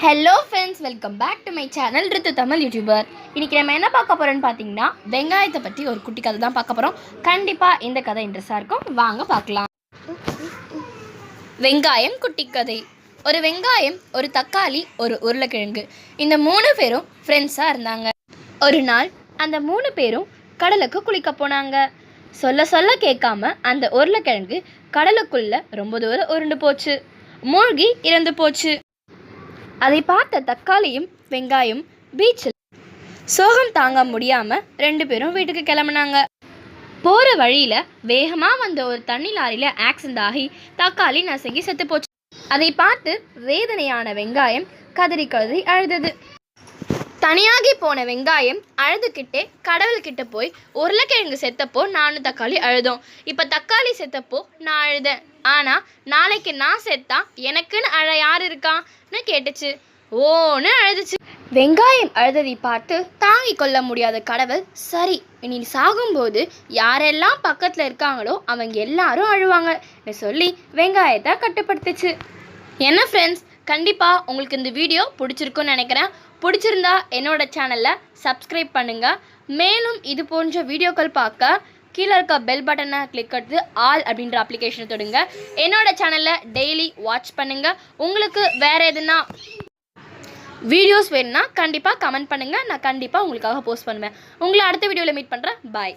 Hello friends, welcome back to my channel Ritu Tamil YouTuber. இன்றைக்கி நம்ம என்ன பார்க்க போகிறோன்னு பார்த்தீங்கன்னா, வெங்காயத்தை பற்றி ஒரு குட்டி கதை தான் பார்க்க போகிறோம். கண்டிப்பாக இந்த கதை இன்ட்ரெஸ்டாக இருக்கும், வாங்க பார்க்கலாம். வெங்காயம் குட்டி கதை. ஒரு வெங்காயம், ஒரு தக்காளி, ஒரு உருளைக்கிழங்கு, இந்த 3 பேரும் ஃப்ரெண்ட்ஸாக இருந்தாங்க. ஒரு நாள் அந்த 3 பேரும் கடலுக்கு குளிக்க போனாங்க. சொல்ல கேட்காம அந்த உருளைக்கிழங்கு கடலுக்குள்ளே ரொம்ப தூரம் உருண்டு போச்சு, மூழ்கி இறந்து போச்சு. அதை பார்த்த தக்காளியும் வெங்காயம் பீச்சில் சோகம் தாங்க முடியாமல் 2 பேரும் வீட்டுக்கு கிளம்புனாங்க. போகிற வழியில் வேகமாக வந்த ஒரு தண்ணி லாரியில் ஆக்சிடென்ட் ஆகி தக்காளி நசுங்கி செத்து போச்சு. அதை பார்த்து வேதனையான வெங்காயம் கதறி அழுதது. தனியாகி போன வெங்காயம் அழுதுகிட்டே கடவுள்கிட்ட போய், உருளைக்கிழங்கு செத்தப்போ நானும் தக்காளி அழுதோம், இப்போ தக்காளி செத்தப்போ நான் அழுதேன், ஆனால் நாளைக்கு நான் செத்தா எனக்குன்னு அழ யார் இருக்கான்னு கேட்டுச்சு. ஓன்னு அழுதுச்சு. வெங்காயம் அழுததை பார்த்து தாங்கி கொள்ள முடியாத கடவுள், சரி இனி சாகும்போது யாரெல்லாம் பக்கத்தில் இருக்காங்களோ அவங்க எல்லாரும் அழுவாங்கன்னு சொல்லி வெங்காயத்தை கட்டுப்படுத்துச்சு. என்ன ஃப்ரெண்ட்ஸ், கண்டிப்பாக உங்களுக்கு இந்த வீடியோ பிடிச்சிருக்குன்னு நினைக்கிறேன். பிடிச்சிருந்தா என்னோட சேனலில் சப்ஸ்கிரைப் பண்ணுங்கள். மேலும் இது போன்ற வீடியோக்கள் பார்க்க கீழே இருக்க பெல் பட்டனை கிளிக் எடுத்து ஆல் அப்படின்ற அப்ளிகேஷனை தொடுங்க. என்னோட சேனலில் டெய்லி வாட்ச் பண்ணுங்கள். உங்களுக்கு வேறு எதுனா வீடியோஸ் வேணும்னா கண்டிப்பாக கமெண்ட் பண்ணுங்கள், நான் கண்டிப்பாக உங்களுக்காக போஸ்ட் பண்ணுவேன். உங்களை அடுத்த வீடியோவில் மீட் பண்ணுறேன். பாய்.